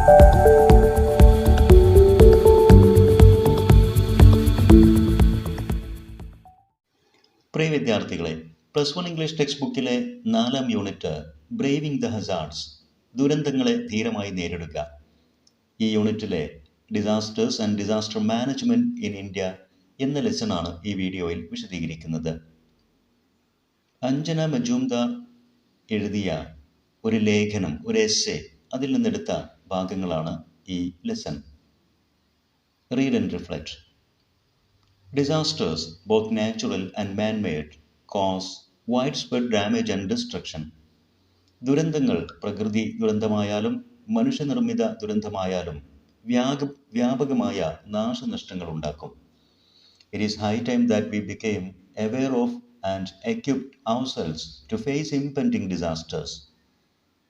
പ്രിയ വിദ്യാർത്ഥികളെ, +1 English text ബുക്കിലെ 4-ാം യൂണിറ്റ് ബ്രേവിംഗ് ദ ഹസാർഡ്സ്, ദുരന്തങ്ങളെ ധീരമായി നേരിടുക. ഈ യൂണിറ്റിലെ disasters and disaster management in India എന്ന ലെസണാണ് ഈ വീഡിയോയിൽ വിശദീകരിക്കുന്നത്. അഞ്ജന മജൂംദാർ എഴുതിയ ഒരു ലേഖനം, ഒരു എസ്സേ, അതിൽ നിന്നെടുത്ത ഭാഗങ്ങളാണ് ഈ lesson. Read and reflect. Disasters, both natural and man-made, cause widespread damage and destruction. ദുരന്തങ്ങൾ പ്രകൃതി ദുരന്തമായാലും മനുഷ്യനിർമ്മിത ദുരന്തമായാലും വ്യാപകമായ നാശനഷ്ടങ്ങൾ ഉണ്ടാക്കും. It is high time that we became aware of and equipped ourselves to face impending disasters.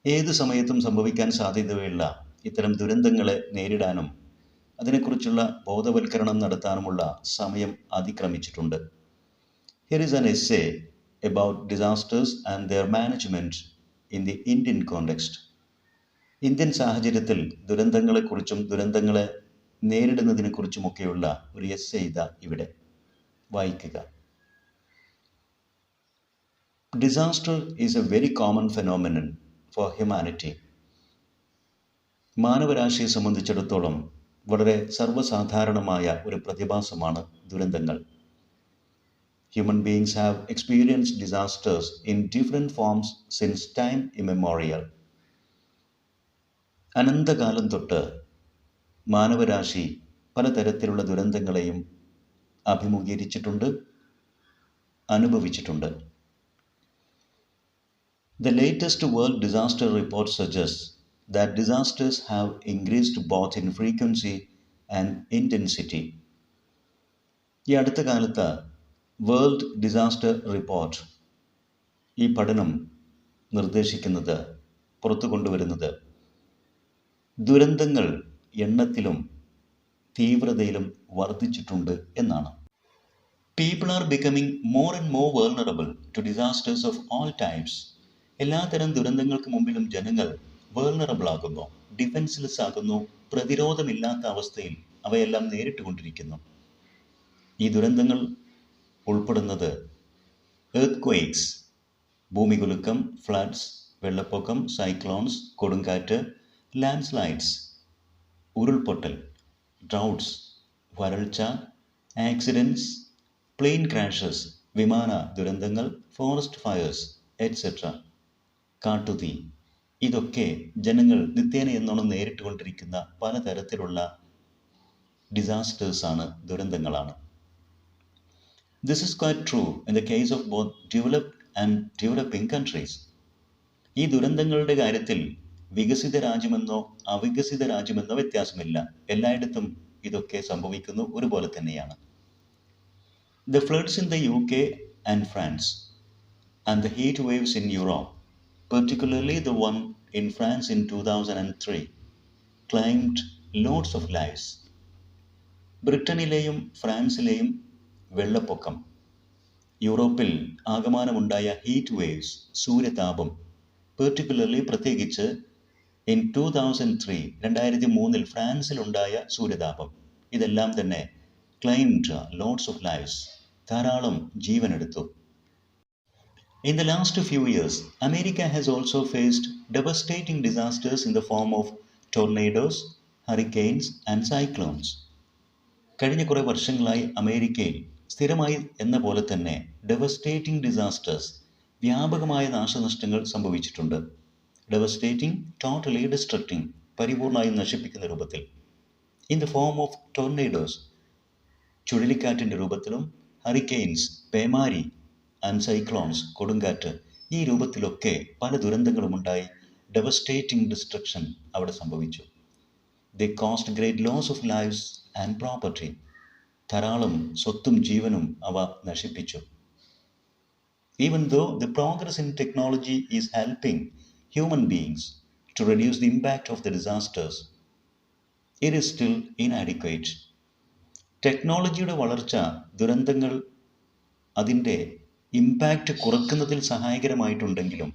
ഏത് സമയത്തും സംഭവിക്കാൻ സാധ്യതയുള്ള ഇത്തരം ദുരന്തങ്ങളെ നേരിടാനും അതിനെക്കുറിച്ചുള്ള ബോധവൽക്കരണം നടത്താനുമുള്ള സമയം അതിക്രമിച്ചിട്ടുണ്ട്. Here is an essay about disasters and their management in the Indian context. Indian സാഹചര്യത്തിൽ ദുരന്തങ്ങളെക്കുറിച്ചും ദുരന്തങ്ങളെ നേരിടുന്നതിനെക്കുറിച്ചുമൊക്കെയുള്ള ഒരു എസ്സേ ഇതാ ഇവിടെ വായിക്കുക. Disaster is a very common phenomenon for humanity. മാനവരാശിയെ സംബന്ധിച്ചിടത്തോളം വളരെ സർവ്വസാധാരണമായ ഒരു പ്രതിഭാസമാണ് ദുരന്തങ്ങൾ. Human beings have experienced disasters in different forms since time immemorial. അനന്തകാലം തൊട്ട് മാനവരാശി പലതരത്തിലുള്ള ദുരന്തങ്ങളെയും അഭിമുഖീകരിച്ചിട്ടുണ്ട്, അനുഭവിച്ചിട്ടുണ്ട്. The latest World Disaster Report suggests that disasters have increased both in frequency and intensity. ഈ അടുത്ത കാലത്ത് വേൾഡ് ഡിസാസ്റ്റർ റിപ്പോർട്ട് ഈ പഠനം നിർദ്ദേശിക്കുന്നത്, പുറത്തു കൊണ്ടുവരുന്നത് ദുരന്തങ്ങൾ എണ്ണത്തിലും തീവ്രതയിലും വർദ്ധിച്ചിട്ടുണ്ട് എന്നാണ്. People are becoming more and more vulnerable to disasters of all types. എല്ലാതരം ദുരന്തങ്ങൾക്ക് മുമ്പിലും ജനങ്ങൾ വേൾണറബിൾ ആകുന്നു, ഡിഫെൻസ്ലെസ് ആകുന്നു, പ്രതിരോധമില്ലാത്ത അവസ്ഥയിൽ അവയെല്ലാം നേരിട്ടുകൊണ്ടിരിക്കുന്നു. ഈ ദുരന്തങ്ങൾ ഉൾപ്പെടുന്നത് എർത്ത്ക്വേക്സ്, ഭൂമികുലുക്കം, ഫ്ലഡ്സ്, വെള്ളപ്പൊക്കം, സൈക്ലോൺസ്, കൊടുങ്കാറ്റ്, ലാൻഡ്സ്ലൈഡ്സ്, ഉരുൾപൊട്ടൽ, ഡ്രൗട്ട്സ്, വരൾച്ച, ആക്സിഡൻറ്റ്സ്, പ്ലെയിൻ ക്രാഷസ്, വിമാന ദുരന്തങ്ങൾ, ഫോറസ്റ്റ് ഫയേഴ്സ് എറ്റ്സെട്ര, കാട്ടുതീ. ഇതൊക്കെ ജനങ്ങൾ നിത്യേന എന്നോണം നേരിട്ടുകൊണ്ടിരിക്കുന്ന പലതരത്തിലുള്ള ഡിസാസ്റ്റേഴ്സാണ്, ദുരന്തങ്ങളാണ്. This is quite true in the case of both developed and developing countries. ഈ ദുരന്തങ്ങളുടെ കാര്യത്തിൽ വികസിത രാജ്യമെന്നോ അവികസിത രാജ്യമെന്നോ വ്യത്യാസമില്ല. എല്ലായിടത്തും ഇതൊക്കെ സംഭവിക്കുന്നു, ഒരുപോലെ തന്നെയാണ്. The floods in the UK and France and the heat waves in Europe, particularly the one in France in 2003, claimed lots of lives. ബ്രിട്ടനിലെയും ഫ്രാൻസിലെയും വെള്ളപ്പൊക്കം, യൂറോപ്പിൽ ആകമാനമുണ്ടായ ഹീറ്റ് വേവ്സ്, സൂര്യതാപം, പ്രത്യേകിച്ച് ഇൻ 2003 ഫ്രാൻസിലുണ്ടായ സൂര്യതാപം, ഇതെല്ലാം തന്നെ ക്ലെയിംഡ് ലോട്ട്സ് ഓഫ് ലൈവ്സ്, ധാരാളം ജീവനെടുത്തു. In the last few years, America has also faced devastating disasters in the form of tornadoes, hurricanes and cyclones. കഴിഞ്ഞ കുറേ വർഷങ്ങളായി അമേരിക്കയിൽ സ്ഥിരമായി എന്ന പോലെ തന്നെ ഡെവസ്റ്റേറ്റിംഗ് ഡിസാസ്റ്റേഴ്സ്, വ്യാപകമായ നാശനഷ്ടങ്ങൾ സംഭവിച്ചിട്ടുണ്ട്. ഡെവസ്റ്റേറ്റിംഗ്, ടോട്ടലി ഡിസ്ട്രക്റ്റിംഗ്, പരിപൂർണമായും നശിപ്പിക്കുന്ന രൂപത്തിൽ. ഇൻ ദ ഫോം ഓഫ് ടോർണേഡോസ്, ചുഴലിക്കാറ്റിൻ്റെ രൂപത്തിലും, ഹറിക്കെയിൻസ്, പേമാരി ആൻഡ് സൈക്ലോൺസ്, കൊടുങ്കാറ്റ്, ഈ രൂപത്തിലൊക്കെ പല ദുരന്തങ്ങളുമുണ്ടായി. ഡെവസ്റ്റേറ്റിംഗ് ഡിസ്ട്രക്ഷൻ അവിടെ സംഭവിച്ചു. They cost great loss of lives and property, ധാരാളം സ്വത്തും ജീവനും അവ നശിപ്പിച്ചു. Even though the progress in technology is helping human beings to reduce the impact of the disasters, it is still inadequate. ടെക്നോളജിയുടെ വളർച്ച ദുരന്തങ്ങൾ അതിൻ്റെ ഇമ്പാക്റ്റ് കുറയ്ക്കുന്നതിൽ സഹായകരമായിട്ടുണ്ടെങ്കിലും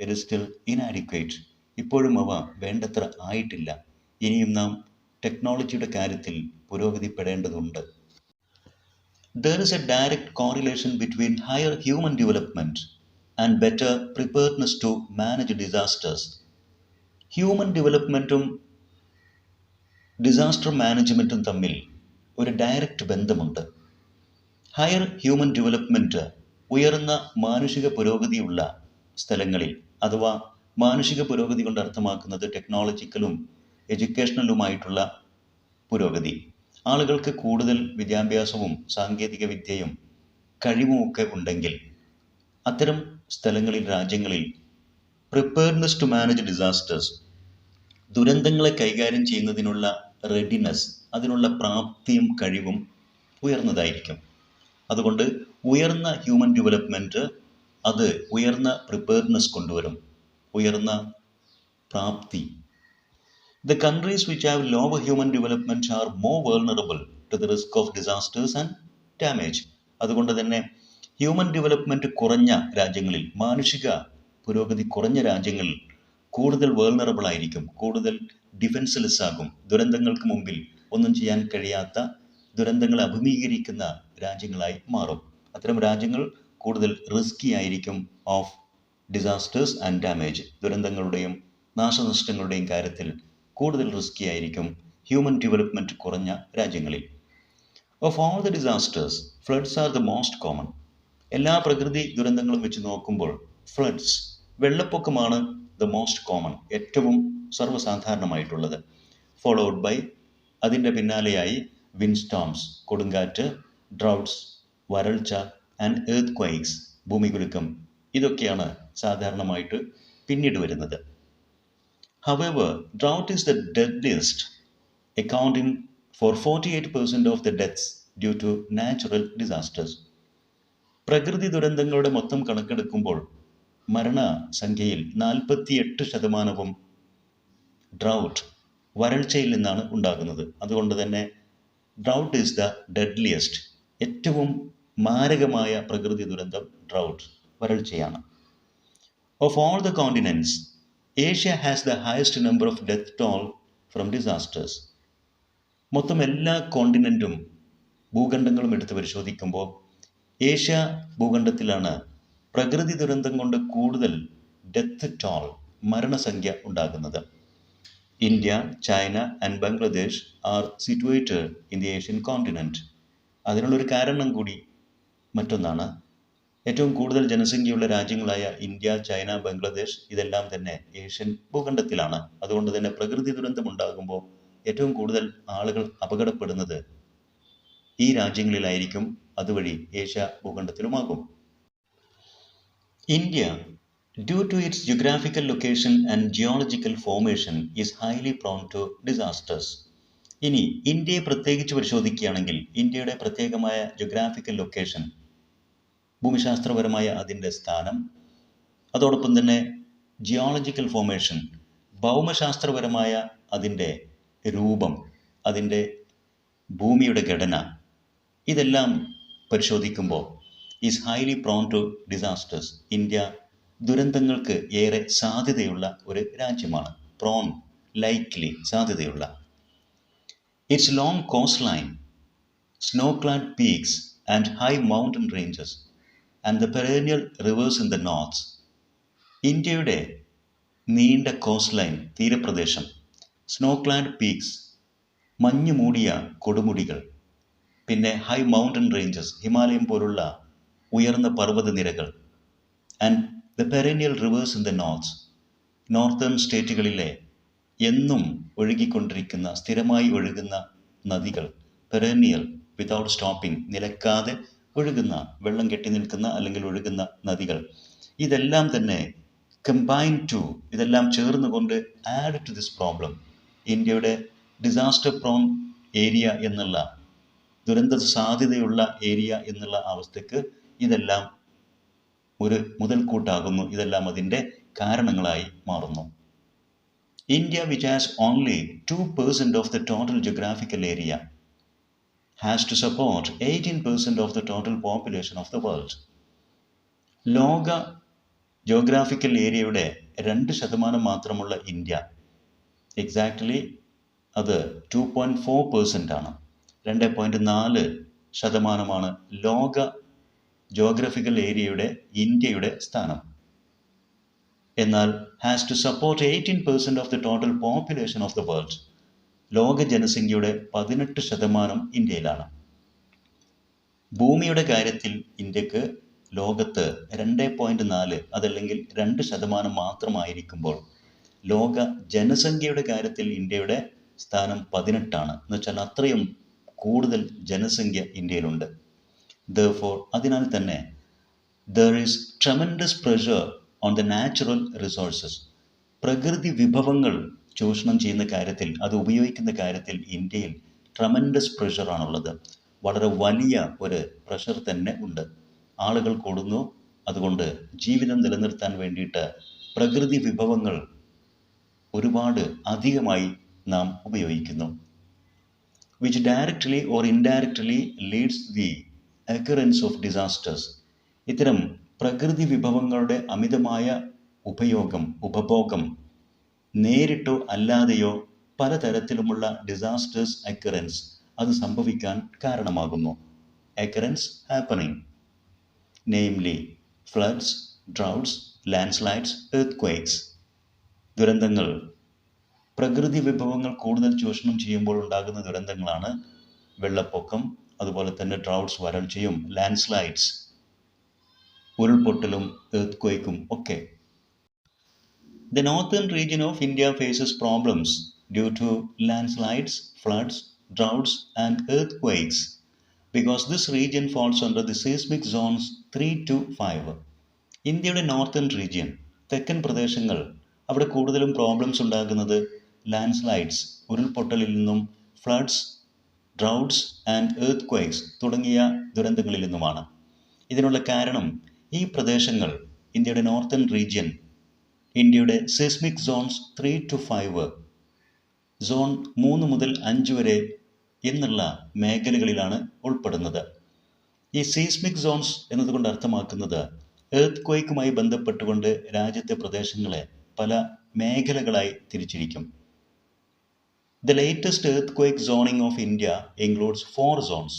ഇറ്റ് ഈസ് സ്റ്റിൽ ഇൻആഡിക്വേറ്റ്. ഇപ്പോഴും അവ വേണ്ടത്ര ആയിട്ടില്ല. ഇനിയും നാം ടെക്നോളജിയുടെ കാര്യത്തിൽ പുരോഗതിപ്പെടേണ്ടതുണ്ട്. There is a direct correlation between higher human development and better preparedness to manage disasters. Human ഡെവലപ്മെൻറ്റും ഡിസാസ്റ്റർ മാനേജ്മെൻറ്റും തമ്മിൽ ഒരു ഡയറക്റ്റ് ബന്ധമുണ്ട്. ഹയർ ഹ്യൂമൻ ഡെവലപ്മെൻറ്റ് ഉയർന്ന മാനുഷിക പുരോഗതിയുള്ള സ്ഥലങ്ങളിൽ, അഥവാ മാനുഷിക പുരോഗതി കൊണ്ട് അർത്ഥമാക്കുന്നത് ടെക്നോളജിക്കലും എഡ്യൂക്കേഷണലുമായിട്ടുള്ള പുരോഗതി. ആളുകൾക്ക് കൂടുതൽ വിദ്യാഭ്യാസവും സാങ്കേതിക വിദ്യയും കഴിവുമൊക്കെ ഉണ്ടെങ്കിൽ അത്തരം സ്ഥലങ്ങളിൽ, രാജ്യങ്ങളിൽ പ്രിപ്പയർനെസ് ടു മാനേജ് ഡിസാസ്റ്റേഴ്സ്, ദുരന്തങ്ങളെ കൈകാര്യം ചെയ്യുന്നതിനുള്ള റെഡിനെസ്, അതിനുള്ള പ്രാപ്തിയും കഴിവും ഉയർന്നതായിരിക്കും. അതുകൊണ്ട് ഉയർന്ന ഹ്യൂമൻ ഡെവലപ്മെൻറ്റ് അത് ഉയർന്ന പ്രിപ്പയർനെസ് കൊണ്ടുവരും, ഉയർന്ന പ്രാപ്തി. The countries which have lower human development are more vulnerable to the risk of disasters and damage. അതുകൊണ്ട് തന്നെ ഹ്യൂമൻ ഡെവലപ്മെൻറ്റ് കുറഞ്ഞ രാജ്യങ്ങളിൽ, മാനുഷിക പുരോഗതി കുറഞ്ഞ രാജ്യങ്ങളിൽ കൂടുതൽ വേൾണറബിൾ ആയിരിക്കും, കൂടുതൽ ഡിഫെൻസ്ലെസ് ആകും, ദുരന്തങ്ങൾക്ക് മുമ്പിൽ ഒന്നും ചെയ്യാൻ കഴിയാത്ത, ദുരന്തങ്ങളെ അഭിമുഖീകരിക്കുന്ന രാജ്യങ്ങളായി മാറും. അത്തരം രാജ്യങ്ങൾ കൂടുതൽ റിസ്കി ആയിരിക്കും ഓഫ് ഡിസാസ്റ്റേഴ്സ് ആൻഡ് ഡാമേജ്. ദുരന്തങ്ങളുടെയും നാശനഷ്ടങ്ങളുടെയും കാര്യത്തിൽ കൂടുതൽ റിസ്കി ആയിരിക്കും ഹ്യൂമൻ ഡെവലപ്മെൻറ്റ് കുറഞ്ഞ രാജ്യങ്ങളിൽ. Of all the disasters, floods are the most common. എല്ലാ പ്രകൃതി ദുരന്തങ്ങളും വെച്ച് നോക്കുമ്പോൾ ഫ്ലഡ്സ്, വെള്ളപ്പൊക്കമാണ് ദ മോസ്റ്റ് കോമൺ, ഏറ്റവും സർവ്വസാധാരണമായിട്ടുള്ളത്. ഫോളോഡ് ബൈ, അതിൻ്റെ പിന്നാലെയായി വിൻഡ് സ്റ്റോംസ്, കൊടുങ്കാറ്റ്, ഡ്രൗട്ട്സ്, വരൾച്ച ആൻഡ് എർത്ത് ക്വൈക്സ്, ഭൂമികുലുക്കം, ഇതൊക്കെയാണ് സാധാരണമായിട്ട് പിന്നീട് വരുന്നത്. However, drought is the deadliest, accounting for 48% of the deaths due to natural disasters. പ്രകൃതി ദുരന്തങ്ങളുടെ മൊത്തം കണക്കെടുക്കുമ്പോൾ മരണസംഖ്യയിൽ 48% ഡ്രൗട്ട്, വരൾച്ചയിൽ നിന്നാണ് ഉണ്ടാകുന്നത്. അതുകൊണ്ട് തന്നെ ഡ്രൗട്ട് ഈസ് ദ ഡെഡ്ലിയസ്റ്റ്, ഏറ്റവും മാരകമായ പ്രകൃതി ദുരന്തം ഡ്രൗട്ട്, വരൾച്ചയാണ്. Of all the continents, Asia has the highest number of death toll from disasters. മൊത്തം എല്ലാ കോണ്ടിനെൻറ്റും ഭൂഖണ്ഡങ്ങളും എടുത്ത് പരിശോധിക്കുമ്പോൾ ഏഷ്യ ഭൂഖണ്ഡത്തിലാണ് പ്രകൃതി ദുരന്തം കൊണ്ട് കൂടുതൽ ഡെത്ത് ടോൾ, മരണസംഖ്യ ഉണ്ടാകുന്നത്. India, China and Bangladesh R situated in the Asian continent. അതിനുള്ളൊരു കാരണം കൂടി മറ്റൊന്നാണ്. ഏറ്റവും കൂടുതൽ ജനസംഖ്യയുള്ള രാജ്യങ്ങളായ ഇന്ത്യ, ചൈന, ബംഗ്ലാദേശ് ഇതെല്ലാം തന്നെ ഏഷ്യൻ ഭൂഖണ്ഡത്തിലാണ്. അതുകൊണ്ട് തന്നെ പ്രകൃതി ദുരന്തം ഉണ്ടാകുമ്പോൾ ഏറ്റവും കൂടുതൽ ആളുകൾ അപകടപ്പെടുന്നത് ഈ രാജ്യങ്ങളിലായിരിക്കും, അതുവഴി ഏഷ്യ ഭൂഖണ്ഡത്തിലുമാകും. India, due to its geographical location and geological formation, is highly prone to disasters. ഇനി ഇന്ത്യയെ പ്രത്യേകിച്ച് പരിശോധിക്കുകയാണെങ്കിൽ ഇന്ത്യയുടെ പ്രത്യേകമായ ജിയോഗ്രാഫിക്കൽ ലൊക്കേഷൻ, ഭൂമിശാസ്ത്രപരമായ അതിൻ്റെ സ്ഥാനം, അതോടൊപ്പം തന്നെ ജിയോളജിക്കൽ ഫോർമേഷൻ, ഭൗമശാസ്ത്രപരമായ അതിൻ്റെ രൂപം, അതിൻ്റെ ഭൂമിയുടെ ഘടന, ഇതെല്ലാം പരിശോധിക്കുമ്പോൾ is highly prone to disasters. India ദുരന്തങ്ങൾക്ക് ഏറെ സാധ്യതയുള്ള ഒരു രാജ്യമാണ്. പ്രോൺ, ലൈക്ലി, സാധ്യതയുള്ള. Its long coast line, snow clad peaks and high mountain ranges and the perennial rivers in the north. ഇന്ത്യയുടെ നീണ്ട കോസ്റ്റ് ലൈൻ, തീരപ്രദേശം, സ്നോ ക്ലാഡ് പീക്സ്, മഞ്ഞു മൂടിയ കൊടുമുടികൾ, പിന്നെ ഹൈ മൗണ്ടൻ റേഞ്ചസ്, ഹിമാലയം പോലുള്ള ഉയർന്ന പർവ്വതനിരകൾ, and the perennial rivers in the north, northern സ്റ്റേറ്റുകളിലെ എന്നും ഒഴുകിക്കൊണ്ടിരിക്കുന്ന, സ്ഥിരമായി ഒഴുകുന്ന നദികൾ, പെരേനിയൽ, വിതൗട്ട് സ്റ്റോപ്പിംഗ്, നിലക്കാതെ ഒഴുകുന്ന, വെള്ളം കെട്ടി നിൽക്കുന്ന അല്ലെങ്കിൽ ഒഴുകുന്ന നദികൾ, ഇതെല്ലാം തന്നെ കമ്പൈൻ ടു, ഇതെല്ലാം ചേർന്നുകൊണ്ട് ആഡ് ടു ദിസ് പ്രോബ്ലം. ഇന്ത്യയുടെ ഡിസാസ്റ്റർ പ്രോൺ ഏരിയ എന്നുള്ള, ദുരന്ത സാധ്യതയുള്ള ഏരിയ എന്നുള്ള അവസ്ഥയ്ക്ക് ഇതെല്ലാം ഒരു മുതൽക്കൂട്ടാകുന്നു, ഇതെല്ലാം അതിൻ്റെ കാരണങ്ങളായി മാറുന്നു. India, which has only 2% of the total geographical area, has to support 18% of the total population of the world. ലോക ജോഗ്രാഫിക്കൽ ഏരിയയുടെ 2% മാത്രമുള്ള ഇന്ത്യ, എക്സാക്ട്ലി അത് 2.4% ആണ്. 2.4% ലോക ജോഗ്രഫിക്കൽ ഏരിയയുടെ ഇന്ത്യയുടെ സ്ഥാനം. എന്നാൽ has to support 18% of the total population of the world. ലോക ജനസംഖ്യയുടെ 18% ഇന്ത്യയിലാണ്. ഭൂമിയുടെ കാര്യത്തിൽ ഇന്ത്യക്ക് ലോകത്ത് 2.4 അതല്ലെങ്കിൽ 2% മാത്രമായിരിക്കുമ്പോൾ ലോക ജനസംഖ്യയുടെ കാര്യത്തിൽ ഇന്ത്യയുടെ സ്ഥാനം 18 എന്ന് വെച്ചാൽ അത്രയും കൂടുതൽ ജനസംഖ്യ ഇന്ത്യയിലുണ്ട്. Therefore, അതിനാൽ തന്നെ there is tremendous pressure on the natural resources. പ്രകൃതി വിഭവങ്ങൾ ചൂഷണം ചെയ്യുന്ന കാര്യത്തിൽ, അത് ഉപയോഗിക്കുന്ന കാര്യത്തിൽ ഇന്ത്യയിൽ ട്രമൻഡസ് പ്രഷറാണുള്ളത്. വളരെ വലിയ ഒരു പ്രഷർ തന്നെ ഉണ്ട്. ആളുകൾ കൂടുന്നു, അതുകൊണ്ട് ജീവിതം നിലനിർത്താൻ വേണ്ടിയിട്ട് പ്രകൃതി വിഭവങ്ങൾ ഒരുപാട് അധികമായി നാം ഉപയോഗിക്കുന്നു. which directly or indirectly leads the occurrence of disasters. ഇത്തരം പ്രകൃതി വിഭവങ്ങളുടെ അമിതമായ ഉപഭോഗം നേരിട്ടോ അല്ലാതെയോ പലതരത്തിലുമുള്ള ഡിസാസ്റ്റേഴ്സ് അക്കറൻസ് അത് സംഭവിക്കാൻ കാരണമാകുന്നു. Occurrence happening, namely floods, droughts, landslides, earth ദുരന്തങ്ങൾ. പ്രകൃതി വിഭവങ്ങൾ കൂടുതൽ ചൂഷണം ചെയ്യുമ്പോൾ ഉണ്ടാകുന്ന ദുരന്തങ്ങളാണ് വെള്ളപ്പൊക്കം, അതുപോലെ തന്നെ ഡ്രൗട്ട്സ് വരൾച്ചയും, ലാൻഡ്സ്ലൈഡ്സ് ഉരുൾപൊട്ടലും, എർത്ത് ഒക്കെ. The northern region of India faces problems due to landslides, floods, droughts and earthquakes because this region falls under the seismic zones 3 to 5. ഇന്ത്യയുടെ നോർത്തേൺ റീജിയൻ, തെക്കൻ പ്രദേശങ്ങൾ, അവിടെ കൂടുതലും പ്രോബ്ലംസ് ഉണ്ടാകുന്നത് ലാൻഡ്സ്ലൈഡ്സ് ഉരുൾപൊട്ടലിൽ നിന്നും, ഫ്ലഡ്സ്, ഡ്രൗട്ട്സ് ആൻഡ് എർത്ത് തുടങ്ങിയ ദുരന്തങ്ങളിൽ നിന്നുമാണ്. ഇതിനുള്ള കാരണം ഈ പ്രദേശങ്ങൾ, ഇന്ത്യയുടെ നോർത്തേൺ റീജിയൻ ഇന്ത്യയുടെ സെസ്മിക് സോൺസ് 3 to 5, സോൺ 3 മുതൽ 5 വരെ എന്നുള്ള മേഖലകളിലാണ് ഉൾപ്പെടുന്നത്. ഈ സീസ്മിക് സോൺസ് എന്നതുകൊണ്ട് അർത്ഥമാക്കുന്നത് എർത്ത് ക്വേക്കുമായി ബന്ധപ്പെട്ടുകൊണ്ട് രാജ്യത്തെ പ്രദേശങ്ങളെ പല മേഖലകളായി തിരിച്ചിരിക്കും. The latest earthquake zoning of India includes 4 zones.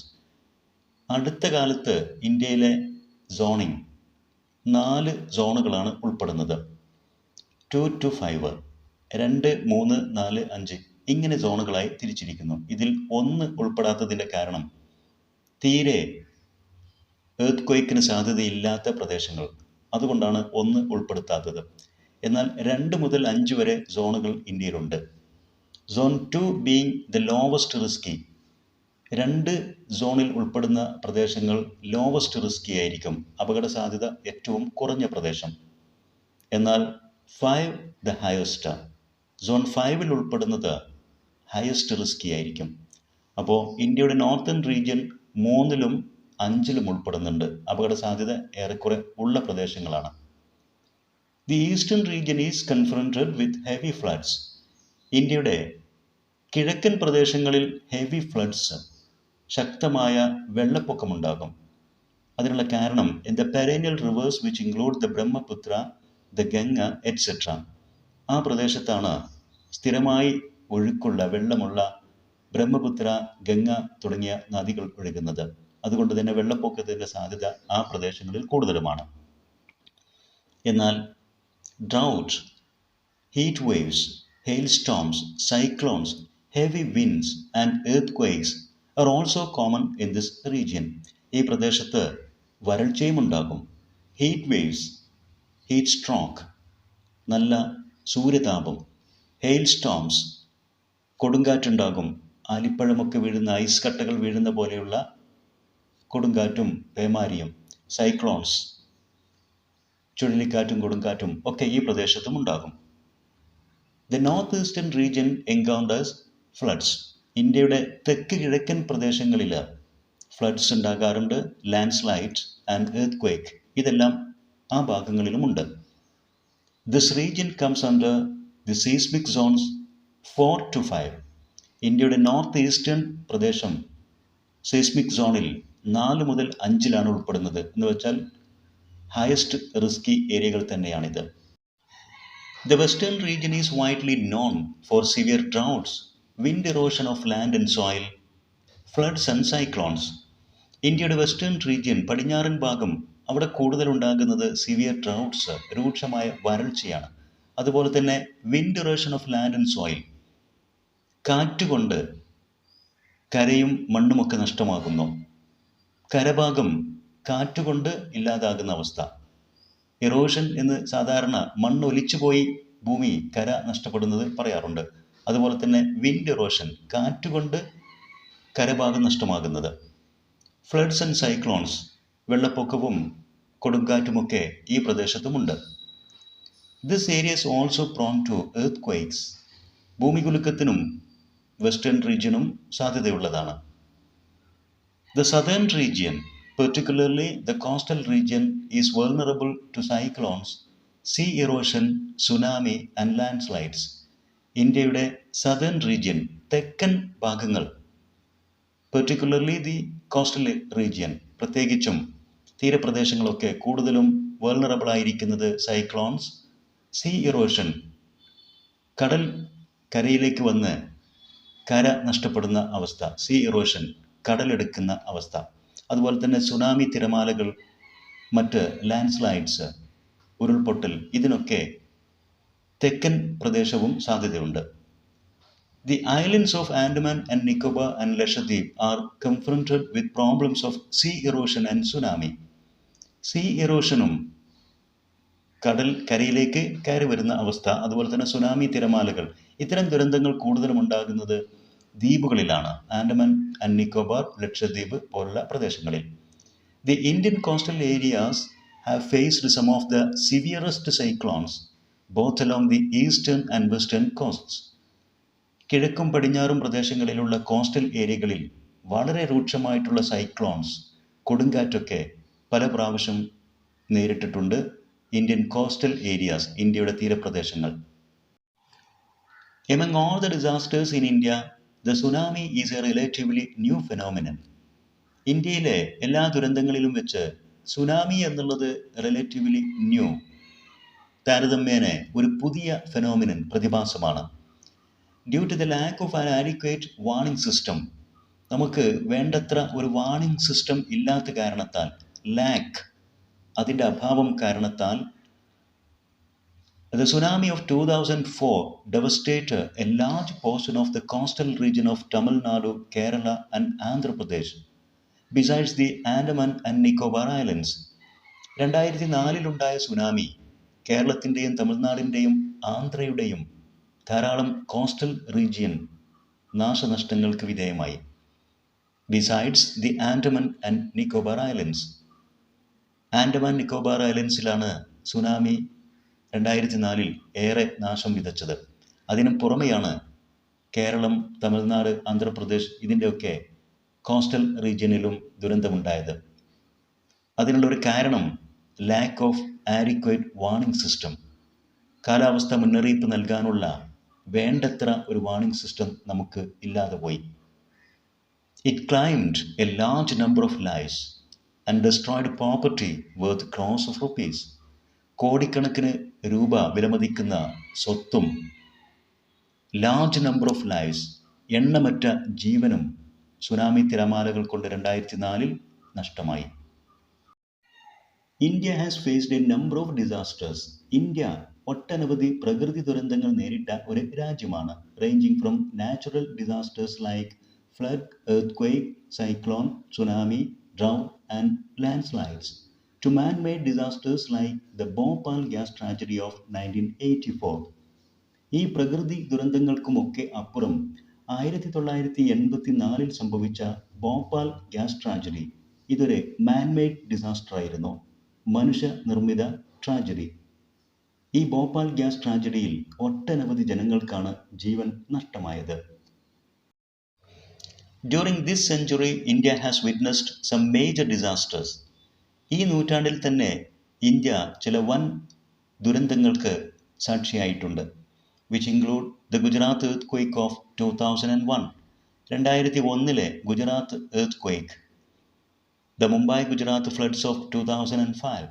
അടുത്ത കാലത്ത് ഇന്ത്യയിലെ സോണിംഗ് 4 സോണുകളാണ് ഉൾപ്പെടുന്നത്. 2 to 5, 2, 3, 4, 5 ഇങ്ങനെ സോണുകളായി തിരിച്ചിരിക്കുന്നു. ഇതിൽ 1 ഉൾപ്പെടാത്തതിൻ്റെ കാരണം തീരെ എർത്ത് ക്വേക്കിന് സാധ്യതയില്ലാത്ത പ്രദേശങ്ങൾ, അതുകൊണ്ടാണ് 1 ഉൾപ്പെടുത്താത്തത്. എന്നാൽ 2 മുതൽ 5 വരെ സോണുകൾ ഇന്ത്യയിലുണ്ട്. Zone 2 being the lowest risky. 2 സോണിൽ ഉൾപ്പെടുന്ന പ്രദേശങ്ങൾ ലോവസ്റ്റ് റിസ്കി ആയിരിക്കും, അപകട സാധ്യത ഏറ്റവും കുറഞ്ഞ പ്രദേശം. എന്നാൽ 5 ദ ഹയസ്റ്റ്, സോൺ 5 ഉൾപ്പെടുന്നത് ഹയസ്റ്റ് റിസ്കി ആയിരിക്കും. അപ്പോൾ ഇന്ത്യയുടെ നോർത്തേൺ റീജിയൻ 3ലും 5ലും ഉൾപ്പെടുന്നുണ്ട്, അപകട സാധ്യത ഏറെക്കുറെ ഉള്ള പ്രദേശങ്ങളാണ്. The eastern region is confronted with heavy floods. ഇന്ത്യയുടെ കിഴക്കൻ പ്രദേശങ്ങളിൽ ഹെവി ഫ്ലഡ്സ്, ശക്തമായ വെള്ളപ്പൊക്കമുണ്ടാകും. അതിനുള്ള കാരണം in the perennial rivers which include the Brahmaputra, the Ganga etcetera. ആ പ്രദേശത്താണ് സ്ഥിരമായി ഒഴുക്കുള്ള വെള്ളമുള്ള ബ്രഹ്മപുത്ര, ഗംഗ തുടങ്ങിയ നദികൾ ഒഴുകുന്നത്. അതുകൊണ്ട് തന്നെ വെള്ളപ്പൊക്കത്തിൻ്റെ സാധ്യത ആ പ്രദേശങ്ങളിൽ കൂടുതലുമാണ്. എന്നാൽ drought, heat waves, hail storms, cyclones, heavy winds and earthquakes are also common in this region. ഈ പ്രദേശത്ത് വരൾച്ചയും ഉണ്ടാകും, ഹീറ്റ് വേവ്സ്, ഹീറ്റ് സ്ട്രോക്ക്, നല്ല സൂര്യതാപം, ഹെയിൽ സ്റ്റോംസ്, കൊടുങ്കാറ്റുണ്ടാകും, ആലിപ്പഴമൊക്കെ വീഴുന്ന, ഐസ് കട്ടകൾ വീഴുന്ന പോലെയുള്ള കൊടുങ്കാറ്റും പേമാരിയും, സൈക്ലോൺസ്, ചുഴലിക്കാറ്റും കൊടുങ്കാറ്റും ഒക്കെ ഈ പ്രദേശത്തും ഉണ്ടാകും. The northeastern region encounters floods. ഇന്ത്യയുടെ തെക്ക് കിഴക്കൻ പ്രദേശങ്ങളിൽ ഫ്ലഡ്സ് ഉണ്ടാകാറുണ്ട്, ലാൻഡ്സ്ലൈഡ് ആൻഡ് എർത്ത് ക്വേക്ക് ഇതെല്ലാം ആ ഭാഗങ്ങളിലുമുണ്ട്. This region comes under the seismic zones 4 to 5. ഇന്ത്യയുടെ നോർത്ത് ഈസ്റ്റേൺ പ്രദേശം സീസ്മിക് സോണിൽ 4 മുതൽ 5ലാണ് ഉൾപ്പെടുന്നത്. എന്ന് വെച്ചാൽ ഹയസ്റ്റ് റിസ്കി ഏരിയകൾ തന്നെയാണിത്. The western region is widely known for severe droughts wind erosion of land and soil, floods and cyclones. ഇന്ത്യയുടെ വെസ്റ്റേൺ റീജിയൻ പടിഞ്ഞാറൻ ഭാഗം അവിടെ കൂടുതലുണ്ടാകുന്നത് സിവിയർ ഡ്രൗട്ട്സ് രൂക്ഷമായ വരൾച്ചയാണ്. അതുപോലെ തന്നെ wind erosion of land and soil, കാറ്റുകൊണ്ട് കരയും മണ്ണുമൊക്കെ നഷ്ടമാകുന്നു. കരഭാഗം കാറ്റുകൊണ്ട് ഇല്ലാതാകുന്ന അവസ്ഥ. ഇറോഷൻ എന്ന് സാധാരണ മണ്ണ് ഒലിച്ചുപോയി ഭൂമി കര നഷ്ടപ്പെടുന്നത് പറയാറുണ്ട്. അതുപോലെ തന്നെ വിൻഡ് ഇറോഷൻ, കാറ്റുകൊണ്ട് കരഭാഗം നഷ്ടമാകുന്നത്. ഫ്ലഡ്സ് ആൻഡ് സൈക്ലോൺസ്, വെള്ളപ്പൊക്കവും കൊടുങ്കാറ്റുമൊക്കെ ഈ പ്രദേശത്തുമുണ്ട്. This area is also prone to earthquakes. ഭൂമികുലുക്കത്തിനും വെസ്റ്റേൺ റീജിയനും സാധ്യതയുള്ളതാണ്. The southern region, particularly the coastal region, is vulnerable to cyclones, sea erosion, tsunami and landslides. ഇന്ത്യയുടെ സദേൺ റീജിയൻ, തെക്കൻ ഭാഗങ്ങൾ, പെർട്ടിക്കുലർലി ദി കോസ്റ്റൽ റീജിയൻ, പ്രത്യേകിച്ചും തീരപ്രദേശങ്ങളൊക്കെ കൂടുതലും vulnerable ആയിരിക്കുന്നത് cyclones, see erosion, കടൽ കരയിലേക്ക് വന്ന് കര നഷ്ടപ്പെടുന്ന അവസ്ഥ, സീ ഇറോഷൻ, കടലെടുക്കുന്ന അവസ്ഥ, അതുപോലെ തന്നെ സുനാമി തിരമാലകൾ, മറ്റ് ലാൻഡ്സ്ലൈഡ്സ്, ഉരുൾപൊട്ടൽ, ഇതിനൊക്കെ തെക്കൻ പ്രദേശവും സാധ്യതയുണ്ട്. The islands of Andaman and Nicobar and Lakshadweep are confronted with problems of sea erosion and tsunami. Sea erosionum, കടൽ കരയിലേക്ക് കയറി വരുന്ന അവസ്ഥ, അതുപോലെ തന്നെ സുനാമി തിരമാലകൾ, ഇത്തരം ദുരന്തങ്ങൾ കൂടുതലും ഉണ്ടാകുന്നത് ദ്വീപുകളിലാണ്. ആൻഡമാൻ ആൻഡ് നിക്കോബാർ, ലക്ഷദ്വീപ് പോലുള്ള പ്രദേശങ്ങളിൽ. The Indian coastal areas have faced some of the severest cyclones both along the eastern and western coasts. കിഴക്കും പടിഞ്ഞാറും പ്രദേശങ്ങളിലുള്ള കോസ്റ്റൽ ഏരിയകളിൽ വളരെ രൂക്ഷമായിട്ടുള്ള സൈക്ലോൺസ്, കൊടുങ്കാറ്റൊക്കെ പല പ്രാവശ്യം നേരിട്ടിട്ടുണ്ട് ഇന്ത്യൻ കോസ്റ്റൽ ഏരിയാസ്, ഇന്ത്യയുടെ തീരപ്രദേശങ്ങൾ. Among all the disasters in India, the tsunami is a relatively new phenomenon. ഇന്ത്യയിലെ എല്ലാ ദുരന്തങ്ങളിലും വെച്ച് സുനാമി എന്നുള്ളത് റിലേറ്റീവ്ലി ന്യൂ, താരതമ്യേന ഒരു പുതിയ ഫെനോമിനൻ, പ്രതിഭാസമാണ്. Due to the lack of an adequate warning system, നമുക്ക് വേണ്ടത്ര ഒരു വാർണിംഗ് സിസ്റ്റം ഇല്ലാത്ത കാരണത്താൽ, ലാക്ക്, അതിൻ്റെ അഭാവം കാരണത്താൽ, the tsunami of 2004 devastated a large portion of the coastal region of Tamil Nadu, Kerala and Andhra Pradesh, besides the Andaman and Nicobar Islands. 2004 tsunami കേരളത്തിൻ്റെയും തമിഴ്നാടിൻ്റെയും ആന്ധ്രയുടെയും ധാരാളം കോസ്റ്റൽ റീജിയൻ നാശനഷ്ടങ്ങൾക്ക് വിധേയമായി. Besides the Andaman and Nicobar islands, Andaman Nicobar ഐലൻഡ്സിലാണ് tsunami 2004 ഏറെ നാശം വിതച്ചത്. അതിനു പുറമെയാണ് കേരളം, തമിഴ്നാട്, ആന്ധ്രാപ്രദേശ്, ഇതിൻ്റെയൊക്കെ കോസ്റ്റൽ റീജിയനിലും ദുരന്തമുണ്ടായത്. അതിനുള്ളൊരു കാരണം lack of adequate warning system. കാലാവസ്ഥ മുന്നറിയിപ്പ് നൽകാനുള്ള വേണ്ടത്ര ഒരു വാർണിംഗ് സിസ്റ്റം നമുക്ക് ഇല്ലാതെ പോയി. It climbed A large number of lives and destroyed property worth cross of rupees. കോടിക്കണക്കിന് രൂപ വിലമതിക്കുന്ന സ്വത്തും, ലാർജ് നമ്പർ ഓഫ് ലൈവ്സ്, എണ്ണമറ്റ ജീവനും സുനാമി തിരമാലകൾ കൊണ്ട് 2004 നഷ്ടമായി. India has faced a number of disasters. India ഒട്ടനവധി പ്രകൃതി ദുരന്തങ്ങൾ നേരിട്ട ഒരു രാജ്യമാണ്. Ranging from natural disasters like flood, earth cyclone, tsunami, drought and landslides, to man-made disasters like the Bhopal gas tragedy of 1984. ഈ പ്രകൃതി ദുരന്തങ്ങൾക്കുമൊക്കെ അപ്പുറം 1984 സംഭവിച്ച ഭോപ്പാൽ ഗ്യാസ് ട്രാജഡി, ഇതൊരു മാൻമെയ്ഡ് ഡിസാസ്റ്റർ ആയിരുന്നു, മനുഷ്യനിർമ്മിത ട്രാജഡി. ഈ ഭോപ്പാൽ ഗ്യാസ് ട്രാജഡിയിൽ ഒട്ടനവധി ജനങ്ങൾക്കാണ് ജീവൻ നഷ്ടമായത്. During this century, India has witnessed some major disasters. ഈ നൂറ്റാണ്ടിൽ തന്നെ ഇന്ത്യ ചില വൻ ദുരന്തങ്ങൾക്ക് സാക്ഷിയായിട്ടുണ്ട്. Which include the Gujarat earth quake of 2001, 2001 Gujarat earth quake, the Mumbai Gujarat floods of 2005,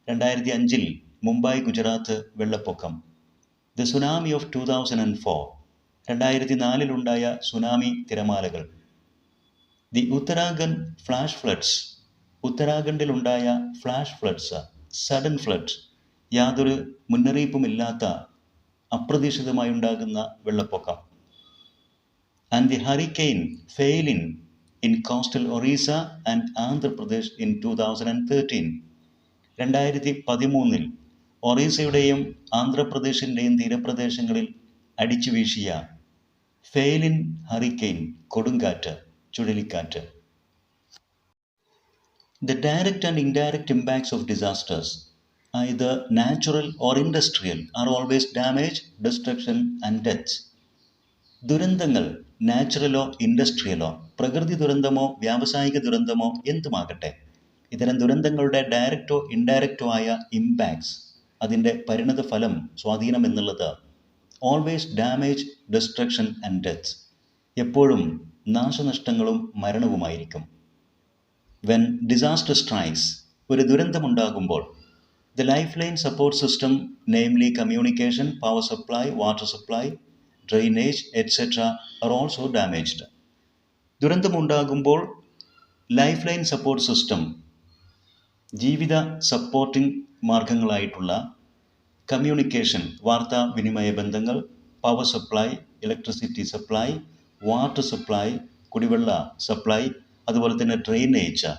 2005 Mumbai Gujarat വെള്ളപ്പൊക്കം, ദ സുനാമി ഓഫ് 2004, 2004 സുനാമി തിരമാലകൾ, the Uttarakhand flash floods, ഉത്തരാഖണ്ഡിലുണ്ടായ flash floods, sudden flood, യാതൊരു മുന്നറിയിപ്പുമില്ലാത്ത അപ്രതീക്ഷിതമായി ഉണ്ടാകുന്ന വെള്ളപ്പൊക്കം. And the hurricane Phailin in coastal Orissa and Andhra Pradesh in 2013. 2013 ഒറീസയുടെയും ആന്ധ്രാപ്രദേശിൻ്റെയും തീരപ്രദേശങ്ങളിൽ അടിച്ചു വീശിയ ഫെയിലിൻ ഹറിക്കെയിൻ, കൊടുങ്കാറ്റ്, ചുഴലിക്കാറ്റ്. The direct and indirect impacts of disasters, either natural or industrial, are always damage, destruction and death. ദുരന്തങ്ങൾ നാച്ചുറലോ ഇൻഡസ്ട്രിയലോ, പ്രകൃതി ദുരന്തമോ വ്യാവസായിക ദുരന്തമോ എന്തുമാകട്ടെ, ഇത്തരം ദുരന്തങ്ങളുടെ ഡയറക്റ്റോ ഇൻഡയറക്റ്റോ ആയ ഇമ്പാക്ട്സ്, അതിൻ്റെ പരിണതഫലം, സ്വാധീനം എന്നുള്ളത് always damage, destruction and death, എപ്പോഴും നാശനഷ്ടങ്ങളും മരണവുമായിരിക്കും. വെൻ ഡിസാസ്റ്റർ സ്ട്രൈക്സ്, ഒരു ദുരന്തമുണ്ടാകുമ്പോൾ, the life line support system, namely communication, power supply, water supply, drainage etcetera are also damaged. ദുരന്തമുണ്ടാകുമ്പോൾ ലൈഫ് ലൈൻ സപ്പോർട്ട് സിസ്റ്റം, ജീവിത സപ്പോർട്ടിംഗ് മാർഗങ്ങളായിട്ടുള്ള കമ്മ്യൂണിക്കേഷൻ, വാർത്താവിനിമയ ബന്ധങ്ങൾ, power supply, electricity supply, water supply, കുടിവെള്ള supply, അതുപോലെ തന്നെ drainage,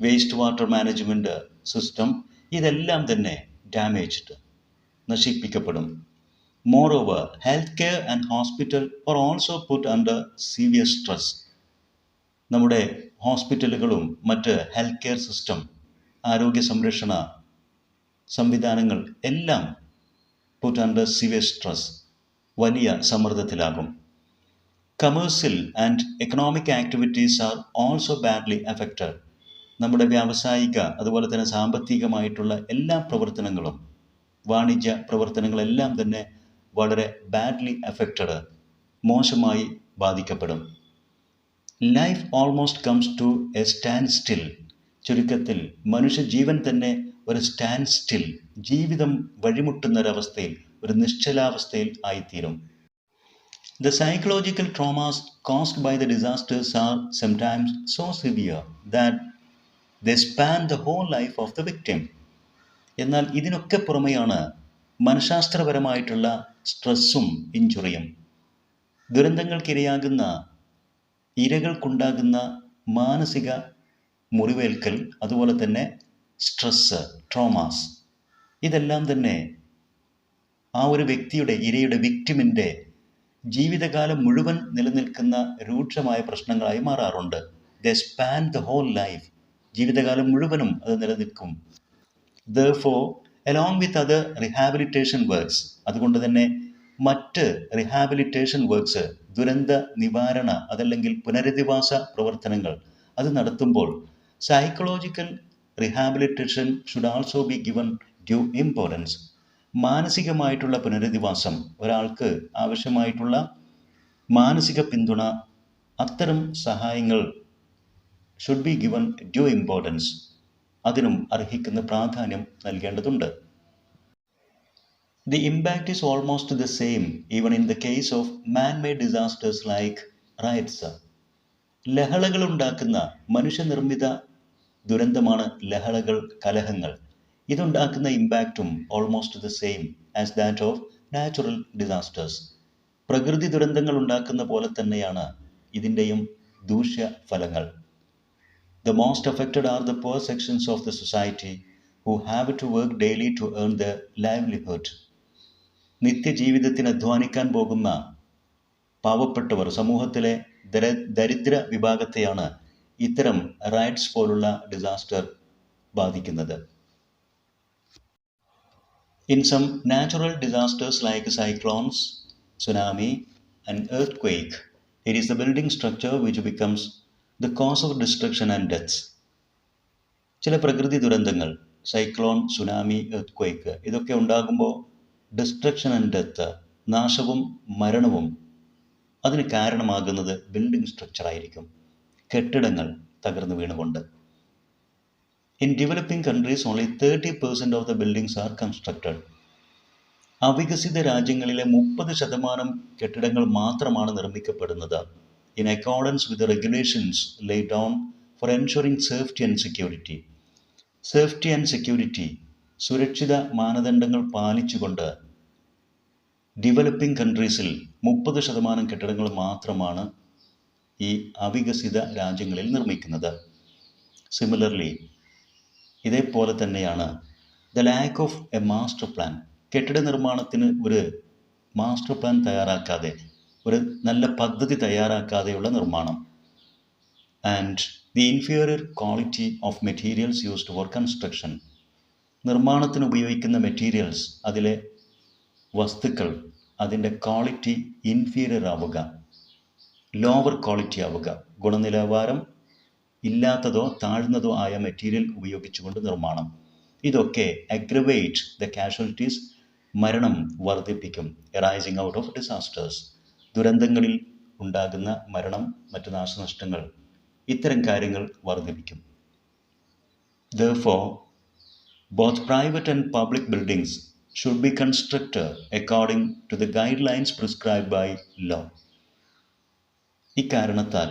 waste water management system, ഇതെല്ലാം തന്നെ ഡാമേജ്ഡ്, നശിപ്പിക്കപ്പെടും. Moreover, healthcare and hospital are also put under severe stress. നമ്മുടെ ഹോസ്പിറ്റലുകളും മറ്റ് ഹെൽത്ത് കെയർ സിസ്റ്റം, ആരോഗ്യ സംരക്ഷണ സംവിധാനങ്ങൾ എല്ലാം പുട്ട് അണ്ടർ സിവിയർ സ്ട്രെസ്, വലിയ സമ്മർദ്ദത്തിലാകും. Commercial and economic activities are also badly affected. നമ്മുടെ വ്യാവസായിക അതുപോലെ തന്നെ സാമ്പത്തികമായിട്ടുള്ള എല്ലാ പ്രവർത്തനങ്ങളും, വാണിജ്യ പ്രവർത്തനങ്ങളെല്ലാം തന്നെ വളരെ ബാഡ്ലി അഫക്റ്റഡ്, മോശമായി ബാധിക്കപ്പെടും. Life almost comes to a standstill. ചുരുക്കത്തിൽ മനുഷ്യജീവൻ തന്നെ ഒരു സ്റ്റാൻഡ് സ്റ്റിൽ, ജീവിതം വഴിമുട്ടുന്നൊരവസ്ഥയിൽ, ഒരു നിശ്ചലാവസ്ഥയിൽ ആയിത്തീരും. The psychological traumas caused by the disasters are sometimes so severe that they span the whole life of the victim. എന്നാൽ ഇതിനൊക്കെ പുറമെയാണ് മനഃശാസ്ത്രപരമായിട്ടുള്ള സ്ട്രെസ്സും ഇഞ്ചുറിയും. ദുരന്തങ്ങൾക്കിരയാകുന്ന ഇരകൾക്കുണ്ടാകുന്ന മാനസിക മുറിവേൽക്കൽ, അതുപോലെ തന്നെ സ്ട്രെസ്സ്, ട്രോമാസ്, ഇതെല്ലാം തന്നെ ആ ഒരു വ്യക്തിയുടെ, ഇരയുടെ, വിക്ടിമിൻ്റെ ജീവിതകാലം മുഴുവൻ നിലനിൽക്കുന്ന രൂക്ഷമായ പ്രശ്നങ്ങളായി മാറാറുണ്ട്. ദേ സ്പാൻ ദ ഹോൾ ലൈഫ്, ജീവിതകാലം മുഴുവനും അത് നിലനിൽക്കും. Therefore, along with other rehabilitation works, അതുകൊണ്ട് തന്നെ മറ്റ് റിഹാബിലിറ്റേഷൻ വർക്ക്സ്, ദുരന്ത നിവാരണ അതല്ലെങ്കിൽ പുനരധിവാസ പ്രവർത്തനങ്ങൾ അത് നടത്തുമ്പോൾ psychological rehabilitation should also be given due importance. മാനസികമായിട്ടുള്ള പുനരധിവാസം, ഒരാൾക്ക് ആവശ്യമായിട്ടുള്ള മാനസിക പിന്തുണ, അത്തരം സഹായങ്ങൾ should be given due importance, അതിനും അർഹിക്കുന്ന പ്രാധാന്യം നൽകേണ്ടതുണ്ട്. The impact is almost the same even in the case of man-made disasters like riots. ലഹളകൾ ഉണ്ടാക്കുന്ന മനുഷ്യനിർമ്മിത ദുരന്തമാണ് ലഹളകൾ, കലഹങ്ങൾ. ഇതുണ്ടാക്കുന്ന ഇമ്പാക്റ്റും almost the same as that of natural disasters. പ്രകൃതി ദുരന്തങ്ങൾ ഉണ്ടാക്കുന്ന പോലെ തന്നെയാണ് ഇതിൻ്റെയും ദൂഷ്യഫലങ്ങൾ. The most affected are the poor sections of the society who have to work daily to earn their livelihood. നിത്യജീവിതത്തിന് അധ്വാനിക്കാൻ പോകുന്ന പാവപ്പെട്ടവർ, സമൂഹത്തിലെ ദരിദ്ര വിഭാഗത്തെയാണ് ഇത്തരം റൈറ്റ്സ് പോലുള്ള ഡിസാസ്റ്റർ ബാധിക്കുന്നത്. In some natural disasters like cyclones, tsunami and earthquake, it is the building structure which becomes the cause of destruction and deaths. ചില പ്രകൃതി ദുരന്തങ്ങൾ, സൈക്ലോൺ, സുനാമി, എർത്ത്, ഇതൊക്കെ ഉണ്ടാകുമ്പോൾ ഡിസ്ട്രക്ഷൻ ആൻഡ് ഡെത്ത്, നാശവും മരണവും, അതിന് കാരണമാകുന്നത് ബിൽഡിംഗ് സ്ട്രക്ചറായിരിക്കും, കെട്ടിടങ്ങൾ തകർന്നു വീണുകൊണ്ട്. In developing countries, only 30% of the buildings are constructed. അവികസിത രാജ്യങ്ങളിലെ 30% കെട്ടിടങ്ങൾ മാത്രമാണ് നിർമ്മിക്കപ്പെടുന്നത്. In accordance with regulations laid down for ensuring safety and security. Safety and security, സുരക്ഷിത മാനദണ്ഡങ്ങൾ പാലിച്ചുകൊണ്ട് ഡെവലപ്പിംഗ് കൺട്രീസിൽ 30% കെട്ടിടങ്ങൾ മാത്രമാണ് ഈ അവികസിത രാജ്യങ്ങളിൽ നിർമ്മിക്കുന്നത്. സിമിലർലി, ഇതേപോലെ തന്നെയാണ് the lack of A master plan. കെട്ടിട നിർമ്മാണത്തിന് ഒരു മാസ്റ്റർ പ്ലാൻ തയ്യാറാക്കാതെ, ഒരു നല്ല പദ്ധതി തയ്യാറാക്കാതെയുള്ള നിർമ്മാണം. And the inferior quality of materials used for construction. നിർമ്മാണത്തിന് ഉപയോഗിക്കുന്ന മെറ്റീരിയൽസ്, അതിലെ വസ്തുക്കൾ, അതിൻ്റെ ക്വാളിറ്റി ഇൻഫീരിയർ ആവുക, ലോവർ ക്വാളിറ്റി ആവുക, ഗുണനിലവാരം ഇല്ലാത്തതോ താഴ്ന്നതോ ആയ മെറ്റീരിയൽ ഉപയോഗിച്ചുകൊണ്ട് നിർമ്മാണം. ഇതൊക്കെ അഗ്രവേറ്റ് ദ കാഷ്വാലിറ്റീസ്, മരണം വർദ്ധിപ്പിക്കും. എറൈസിങ് ഔട്ട് ഓഫ് ഡിസാസ്റ്റേഴ്സ്, ദുരന്തങ്ങളിൽ ഉണ്ടാകുന്ന മരണം, മറ്റു നാശനഷ്ടങ്ങൾ, ഇത്തരം കാര്യങ്ങൾ വർദ്ധിപ്പിക്കും. Therefore, both private and public buildings should be constructed according to the guidelines prescribed by law. ഇക്കാരണത്താൽ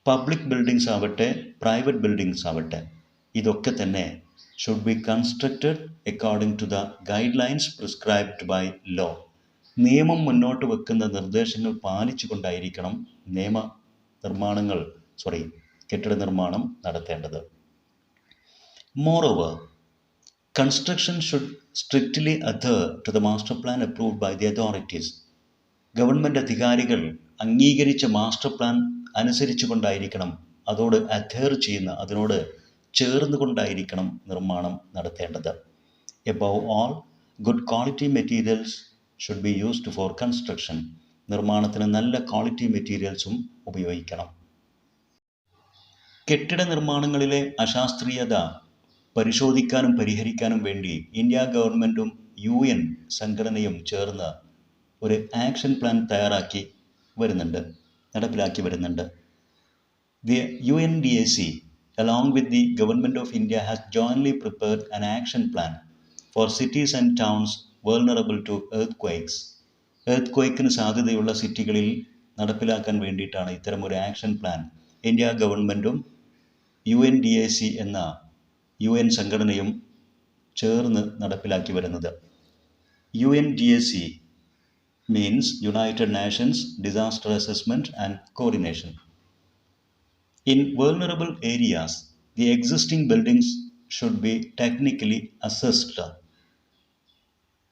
പബ്ലിക് ബിൽഡിങ്സ് ആവട്ടെ, പ്രൈവറ്റ് ബിൽഡിങ്സ് ആവട്ടെ, ഇതൊക്കെ തന്നെ should be constructed according to the guidelines prescribed by law. നിയമം മുന്നോട്ട് വെക്കുന്ന നിർദ്ദേശങ്ങൾ പാലിച്ചുകൊണ്ടായിരിക്കണം കെട്ടിട നിർമ്മാണം നടത്തേണ്ടത്. Moreover, construction should strictly adhere to the master plan approved by the authorities. Government അധികാരികൾ അംഗീകരിച്ച മാസ്റ്റർ പ്ലാൻ അനുസരിച്ചു കൊണ്ടായിരിക്കണം, അതിനോട് ചേർന്നുകൊണ്ടായിരിക്കണം നിർമ്മാണം നടത്തേണ്ടത്. Above all, good quality materials should be used for construction. നിർമ്മാണത്തിന് നല്ല ക്വാളിറ്റി മെറ്റീരിയൽസും ഉപയോഗിക്കണം. കെട്ടിട നിർമ്മാണങ്ങളിലെ അശാസ്ത്രീയത പരിശോധിക്കാനും പരിഹരിക്കാനും വേണ്ടി ഇന്ത്യ ഗവൺമെൻറ്റും UN സംഘടനയും ചേർന്ന് ഒരു ആക്ഷൻ പ്ലാൻ നടപ്പിലാക്കി വരുന്നുണ്ട്. The UNDAC along with the Government of India has jointly prepared an action plan for cities and towns vulnerable to earthquakes. Earth സാധ്യതയുള്ള സിറ്റികളിൽ നടപ്പിലാക്കാൻ വേണ്ടിയിട്ടാണ് ഇത്തരമൊരു ആക്ഷൻ പ്ലാൻ ഇന്ത്യ ഗവൺമെൻറ്റും UNDAC എന്ന UN സംഘടനയും ചേർന്ന് നടപ്പിലാക്കി വരുന്നത്. UNDAC means United Nations Disaster Assessment and Coordination. In vulnerable areas, the existing buildings should be technically assessed.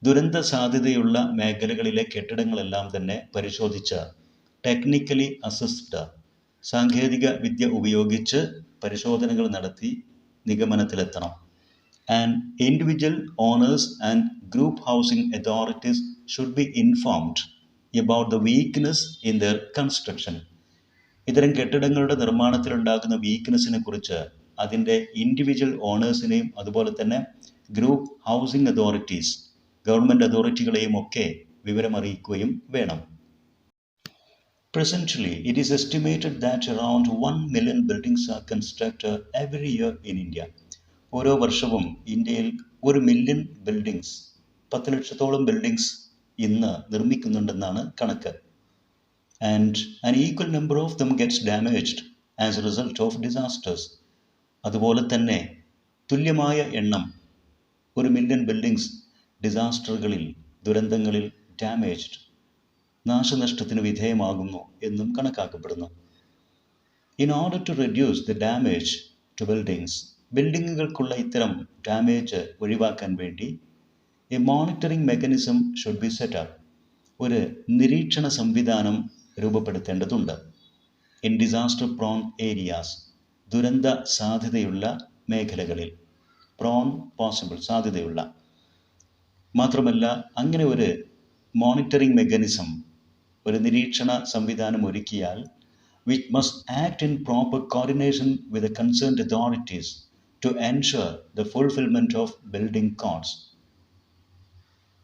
ദുരന്ത സാധ്യതയുള്ള മേഖലകളിലെ കെട്ടിടങ്ങളെല്ലാം തന്നെ പരിശോധിച്ച് ടെക്നിക്കലി അസസ്ഡ്, സാങ്കേതിക വിദ്യ ഉപയോഗിച്ച് പരിശോധനകൾ നടത്തി നിഗമനത്തിലെത്തണം. And individual owners and group housing authorities should be informed about the weakness in their construction. ഇത്തരം കെട്ടിടങ്ങളുടെ നിർമ്മാണത്തിലുണ്ടാകുന്ന വീക്ക്നെസ്സിനെ കുറിച്ച് അതിൻ്റെ ഇൻഡിവിജ്വൽ ഓണേഴ്സിനെയും അതുപോലെ തന്നെ ഗ്രൂപ്പ് ഹൗസിംഗ് അതോറിറ്റീസ്, ഗവൺമെൻറ് അതോറിറ്റികളെയും ഒക്കെ വിവരമറിയിക്കുകയും വേണം. Presently, it is estimated that around 1 million buildings are constructed every year in India. ഓരോ വർഷവും ഇന്ത്യയിൽ 1 മില്യൺ ബിൽഡിങ്സ്, 10 ലക്ഷത്തോളം ബിൽഡിങ്സ് ഇന്ന് നിർമ്മിക്കുന്നുണ്ടെന്നാണ് കണക്ക്. And an equal number of them gets damaged as a result of disasters. അതുപോലെ തന്നെ തുല്യമായ എണ്ണം, 1 മില്യൺ ബിൽഡിങ്സ് ഡിസാസ്റ്ററുകളിൽ, ദുരന്തങ്ങളിൽ ഡാമേജ്ഡ്, നാശനഷ്ടത്തിന് വിധേയമാകുന്നു എന്നും കണക്കാക്കപ്പെടുന്നു. In order to reduce the damage to buildings, ബിൽഡിങ്ങുകൾക്കുള്ള ഇത്തരം ഡാമേജ് ഒഴിവാക്കാൻ വേണ്ടി a monitoring mechanism should be set up. ഒരു നിരീക്ഷണ സംവിധാനം രൂപപ്പെടുത്തേണ്ടതുണ്ട്. ഇൻ ഡിസാസ്റ്റർ പ്രോൺ ഏരിയാസ്, ദുരന്ത സാധ്യതയുള്ള മേഖലകളിൽ, പ്രോൺ പോസിബിൾ, സാധ്യതയുള്ള. മാത്രമല്ല, അങ്ങനെ ഒരു മോണിറ്ററിംഗ് മെക്കാനിസം, ഒരു നിരീക്ഷണ സംവിധാനം ഒരുക്കിയാൽ which must act in proper coordination with the concerned authorities to ensure the fulfillment of building codes.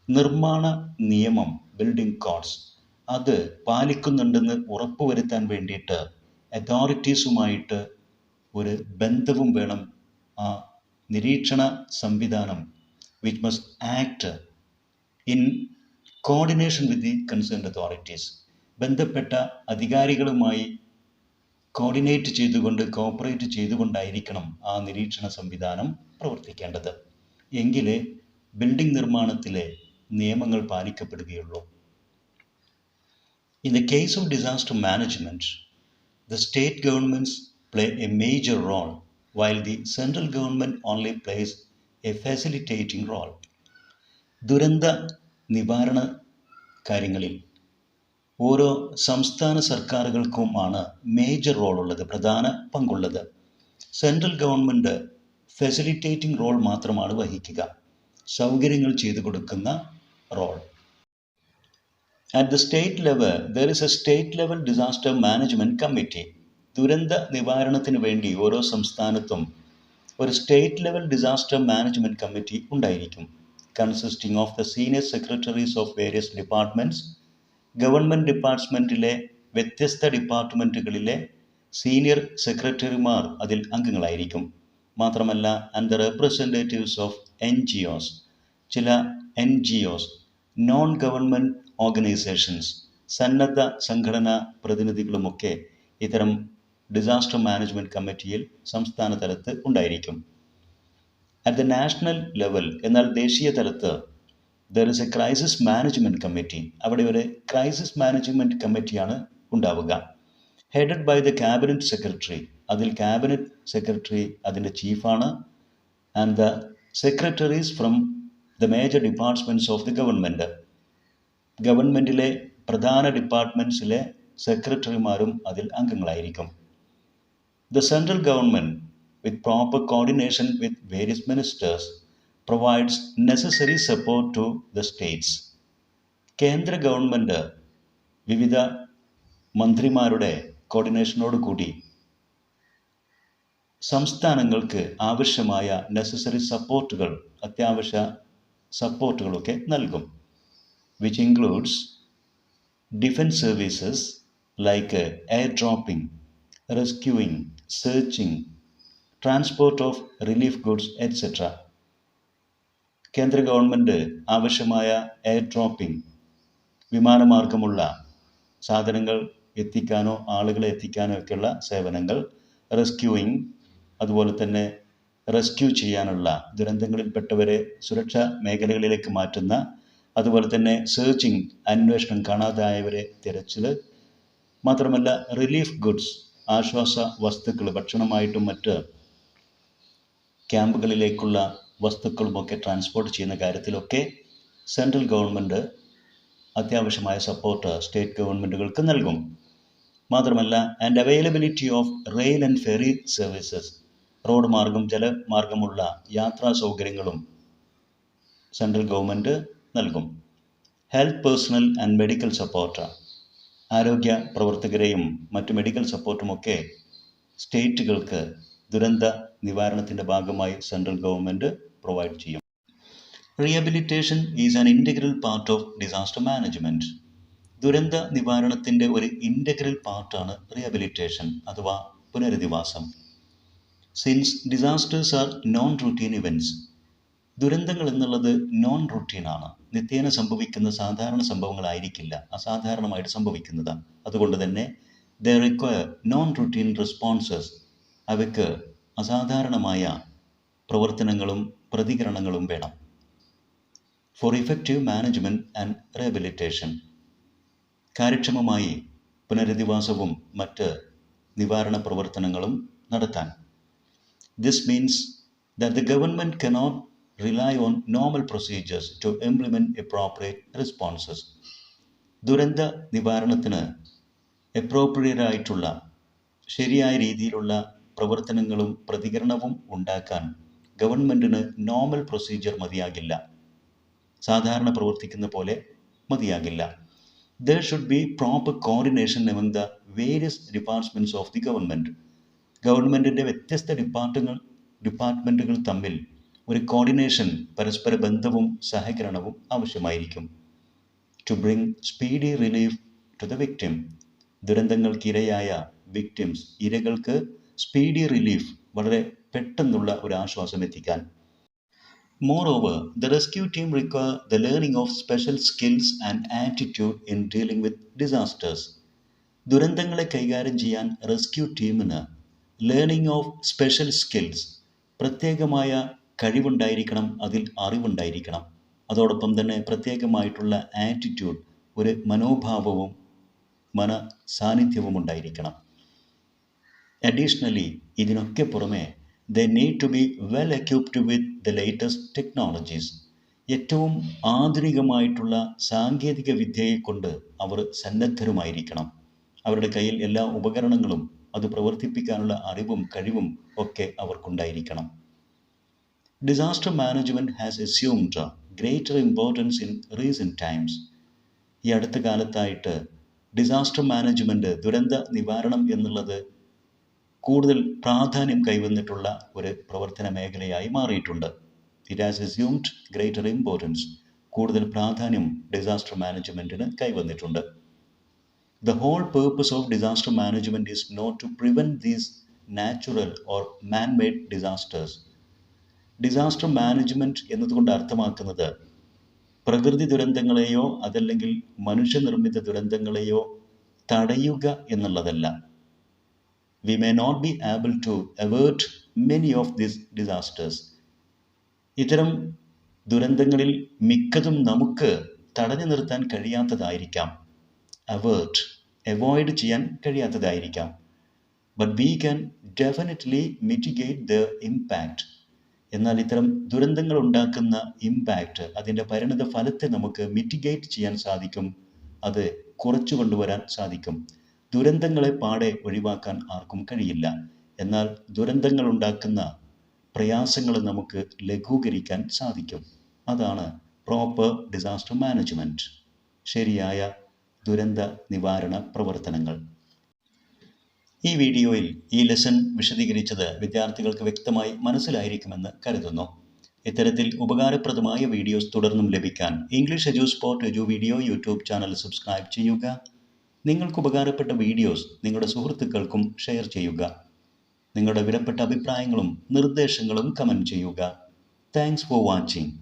നിർമ്മാണ നിയമം, ബിൽഡിംഗ് കോഡ്സ്, അത് പാലിക്കുന്നുണ്ടെന്ന് ഉറപ്പുവരുത്താൻ വേണ്ടിയിട്ട് അതോറിറ്റീസുമായിട്ട് ഒരു ബന്ധവും വേണം. ആ നിരീക്ഷണ സംവിധാനം which must act in coordination with the concerned authorities. ബന്ധപ്പെട്ട അധികാരികളുമായി കോർഡിനേറ്റ് ചെയ്തുകൊണ്ട് കോപ്പറേറ്റ് ചെയ്തുകൊണ്ടായിരിക്കണം ആ നിരീക്ഷണ സംവിധാനം പ്രവർത്തിക്കേണ്ടത്. എങ്കിലേ ബിൽഡിംഗ് നിർമ്മാണത്തിലെ നിയമങ്ങൾ പാലിക്കപ്പെടുകയുള്ളൂ. In the case of disaster management, the state governments play a major role, while the central government only plays a facilitating role. ദുരന്ത നിവാരണ കാര്യങ്ങളിൽ ഓരോ സംസ്ഥാന സർക്കാരുകൾക്കുമാണ് മേജർ റോൾ ഉള്ളത്, പ്രധാന പങ്കുള്ളത്. സെൻട്രൽ ഗവൺമെൻറ് ഫെസിലിറ്റേറ്റിംഗ് റോൾ മാത്രമാണ് വഹിക്കുക, സൗകര്യങ്ങൾ ചെയ്തു കൊടുക്കുന്ന role. At the state level, there is a state level disaster management committee. ദുരന്ത നിവാരണത്തിന് വേണ്ടി ഓരോ സംസ്ഥാനത്തും ഒരു state level disaster management committee ഉണ്ടായിരിക്കും, consisting of the senior secretaries of various departments. Government ഡിപ്പാർട്ട്മെൻറ്റിലെ വ്യത്യസ്ത ഡിപ്പാർട്ട്മെൻറ്റുകളിലെ സീനിയർ സെക്രട്ടറിമാർ അതിൽ അംഗങ്ങളായിരിക്കും. മാത്രമല്ല, and the representatives of NGOs, ചില NGOs, നോൺ ഗവൺമെൻറ് ഓർഗനൈസേഷൻസ്, സന്നദ്ധ സംഘടനാ പ്രതിനിധികളുമൊക്കെ ഇത്തരം ഡിസാസ്റ്റർ മാനേജ്മെൻറ്റ് കമ്മിറ്റിയിൽ സംസ്ഥാന തലത്ത് ഉണ്ടായിരിക്കും. അറ്റ് ദ നാഷണൽ ലെവൽ, എന്നാൽ ദേശീയ തലത്ത് there is a crisis management committee. അവിടെ ഒരു ക്രൈസിസ് മാനേജ്മെൻറ്റ് കമ്മിറ്റിയാണ് ഉണ്ടാവുക, headed by the cabinet secretary. അതിൽ ക്യാബിനറ്റ് സെക്രട്ടറി അതിൻ്റെ ചീഫാണ്. And the secretaries from the major departments of the government. ഗവൺമെൻറ്റിലെ പ്രധാന ഡിപ്പാർട്ട്മെൻറ്റ്സിലെ സെക്രട്ടറിമാരും അതിൽ അംഗങ്ങളായിരിക്കും. The central government with proper coordination with various ministers provides necessary support to the states. കേന്ദ്ര ഗവൺമെൻറ് വിവിധ മന്ത്രിമാരുടെ കോർഡിനേഷനോട് കൂടി സംസ്ഥാനങ്ങൾക്ക് ആവശ്യമായ നെസസറി സപ്പോർട്ടുകൾ, അത്യാവശ്യ സപ്പോർട്ടുകളൊക്കെ നൽകും. Which includes defense services like airdropping, rescuing, searching, transport of relief goods, etc. കേന്ദ്ര ഗവൺമെൻറ് ആവശ്യമായ എയർ ഡ്രോപ്പിംഗ്, വിമാനമാർഗമുള്ള സാധനങ്ങൾ എത്തിക്കാനോ ആളുകളെ എത്തിക്കാനോ ഒക്കെയുള്ള സേവനങ്ങൾ, റെസ്ക്യൂയിങ്, അതുപോലെ തന്നെ റെസ്ക്യൂ ചെയ്യാനുള്ള, ദുരന്തങ്ങളിൽപ്പെട്ടവരെ സുരക്ഷാ മേഖലകളിലേക്ക് മാറ്റുന്ന, അതുപോലെ തന്നെ സെർച്ചിങ്, അന്വേഷണം, കാണാതായവരെ തിരച്ചിൽ, മാത്രമല്ല റിലീഫ് ഗുഡ്സ്, ആശ്വാസ വസ്തുക്കൾ, ഭക്ഷണമായിട്ടും മറ്റ് ക്യാമ്പുകളിലേക്കുള്ള വസ്തുക്കളുമൊക്കെ ട്രാൻസ്പോർട്ട് ചെയ്യുന്ന കാര്യത്തിലൊക്കെ സെൻട്രൽ ഗവൺമെൻറ് അത്യാവശ്യമായ സപ്പോർട്ട് സ്റ്റേറ്റ് ഗവൺമെൻറ്റുകൾക്ക് നൽകും. മാത്രമല്ല, and availability of rail and ferry services, road മാർഗം, ജലമാർഗമുള്ള യാത്രാ സൗകര്യങ്ങളും സെൻട്രൽ ഗവൺമെൻറ് നൽകും. Health personnel and medical support, ആരോഗ്യ പ്രവർത്തകരെയും മറ്റ് മെഡിക്കൽ സപ്പോർട്ടുമൊക്കെ സ്റ്റേറ്റുകൾക്ക് ദുരന്ത നിവാരണത്തിൻ്റെ ഭാഗമായി സെൻട്രൽ ഗവൺമെൻറ് പ്രൊവൈഡ് ചെയ്യും. Rehabilitation is an integral part of disaster management. ദുരന്ത നിവാരണത്തിൻ്റെ ഒരു ഇൻറ്റഗ്രൽ പാർട്ടാണ് റീഹബിലിറ്റേഷൻ അഥവാ പുനരധിവാസം. Since disasters are non routine events, ദുരന്തങ്ങൾ എന്നുള്ളത് നോൺ റൂട്ടീനാണ്, നിത്യേന സംഭവിക്കുന്ന സാധാരണ സംഭവങ്ങളായിരിക്കില്ല, അസാധാരണമായിട്ട് സംഭവിക്കുന്നതാണ്. അതുകൊണ്ട് തന്നെ they require non routine responses, അവയ്ക്ക് അസാധാരണമായ പ്രവർത്തനങ്ങളും പ്രതികരണങ്ങളും വേണം. For effective management and rehabilitation, കാര്യക്ഷമമായി പുനരധിവാസവും മറ്റ് നിവാരണ പ്രവർത്തനങ്ങളും നടത്താൻ. This means that the government cannot rely on normal procedures to implement appropriate responses. ദുരന്ത നിവാരണത്തിന് അപ്രോപ്രിയേറ്റ് ആയിട്ടുള്ള ശരിയായ രീതിയിലുള്ള പ്രവർത്തനങ്ങളും പ്രതികരണവും ഉണ്ടാക്കാൻ ഗവൺമെൻറ്റിന് നോർമൽ പ്രൊസീജിയർ മതിയാകില്ല, സാധാരണ പ്രവർത്തിക്കുന്ന പോലെ മതിയാകില്ല. There should be proper coordination among the various departments of the government. ഗവൺമെൻറ്റിൻ്റെ വ്യത്യസ്ത ഡിപ്പാർട്ട്മെൻറ്റുകൾ തമ്മിൽ ഒരു കോർഡിനേഷൻ, പരസ്പര ബന്ധവും സഹകരണവും ആവശ്യമായിരിക്കും. To bring speedy relief to the victim, ദുരന്തങ്ങൾക്കിരയായ വിക്ടിംസ്, ഇരകൾക്ക് സ്പീഡി റിലീഫ്, വളരെ പെട്ടെന്നുള്ള ഒരു ആശ്വാസം എത്തിക്കാൻ. Moreover, the rescue team require the learning of special skills and attitude in dealing with disasters. ദുരന്തങ്ങളെ കൈകാര്യം ചെയ്യാൻ റെസ്ക്യൂ ടീമിന് ലേണിംഗ് ഓഫ് സ്പെഷ്യൽ സ്കിൽസ്, പ്രത്യേകമായ കഴിവുണ്ടായിരിക്കണം, അതിൽ അറിവുണ്ടായിരിക്കണം. അതോടൊപ്പം തന്നെ പ്രത്യേകമായിട്ടുള്ള ആറ്റിറ്റ്യൂഡ്, ഒരു മനോഭാവവും സാന്നിധ്യവും ഉണ്ടായിരിക്കണം. അഡീഷണലി, ഇതിനൊക്കെ പുറമെ they need to be well equipped with the latest technologies. ഏറ്റവും ആധുനികമായിട്ടുള്ള സാങ്കേതിക വിദ്യയെ കൊണ്ട് അവർ സന്നദ്ധരുമായിരിക്കണം. അവരുടെ കയ്യിൽ എല്ലാ ഉപകരണങ്ങളും അത് പ്രവർത്തിപ്പിക്കാനുള്ള അറിവും കഴിവും ഒക്കെ അവർക്കുണ്ടായിരിക്കണം. Disaster management has assumed greater importance in recent times. ഈ അടുത്ത കാലത്തായിട്ട് ഡിസാസ്റ്റർ മാനേജ്മെൻറ്റ്, ദുരന്ത നിവാരണം എന്നുള്ളത് കൂടുതൽ പ്രാധാന്യം കൈവന്നിട്ടുള്ള ഒരു പ്രവർത്തന മേഖലയായി മാറിയിട്ടുണ്ട്. It has assumed greater importance. കൂടുതൽ പ്രാധാന്യം disaster മാനേജ്മെൻറ്റിന് കൈവന്നിട്ടുണ്ട്. The whole purpose of disaster management is not to prevent these natural or man-made disasters. Disaster management എന്നതുകൊണ്ട് അർത്ഥമാക്കുന്നത് പ്രകൃതി ദുരന്തങ്ങളെയോ അതല്ലെങ്കിൽ മനുഷ്യനിർമ്മിത ദുരന്തങ്ങളെയോ തടയുക എന്നുള്ളതല്ല. We may not be able to avert many of these disasters. ഇത്തരം ദുരന്തങ്ങളിൽ മിക്കതും നമുക്ക് തടഞ്ഞു നിർത്താൻ കഴിയാത്തതായിരിക്കാം. അവോയ്ഡ് ചെയ്യാൻ കഴിയാത്തതായിരിക്കാം. But we can definitely mitigate the impact. എന്നാൽ ഇത്തരം ദുരന്തങ്ങൾ ഉണ്ടാക്കുന്ന ഇമ്പാക്റ്റ്, അതിൻ്റെ പരിണിത ഫലത്തെ നമുക്ക് മിറ്റിഗേറ്റ് ചെയ്യാൻ സാധിക്കും, അത് കുറച്ചു കൊണ്ടുവരാൻ സാധിക്കും. ദുരന്തങ്ങളെ പാടെ ഒഴിവാക്കാൻ ആർക്കും കഴിയില്ല. എന്നാൽ ദുരന്തങ്ങൾ ഉണ്ടാക്കുന്ന പ്രയാസങ്ങൾ നമുക്ക് ലഘൂകരിക്കാൻ സാധിക്കും. അതാണ് പ്രോപ്പർ ഡിസാസ്റ്റർ മാനേജ്മെൻറ്റ്, ശരിയായ ദുരന്ത നിവാരണ പ്രവർത്തനങ്ങൾ. ഈ വീഡിയോയിൽ ഈ ലെസൺ വിശദീകരിച്ചത് വിദ്യാർത്ഥികൾക്ക് വ്യക്തമായി മനസ്സിലായിരിക്കുമെന്ന് കരുതുന്നു. ഇത്തരത്തിൽ ഉപകാരപ്രദമായ വീഡിയോസ് തുടർന്നും ലഭിക്കാൻ ഇംഗ്ലീഷ് എജുസ്പോർട്ട് എജു-വീഡിയോ യൂട്യൂബ് ചാനൽ സബ്സ്ക്രൈബ് ചെയ്യുക. നിങ്ങൾക്ക് ഉപകാരപ്പെട്ട വീഡിയോസ് നിങ്ങളുടെ സുഹൃത്തുക്കൾക്കും ഷെയർ ചെയ്യുക. നിങ്ങളുടെ വിലപ്പെട്ട അഭിപ്രായങ്ങളും നിർദ്ദേശങ്ങളും കമൻറ്റ് ചെയ്യുക. Thanks for watching.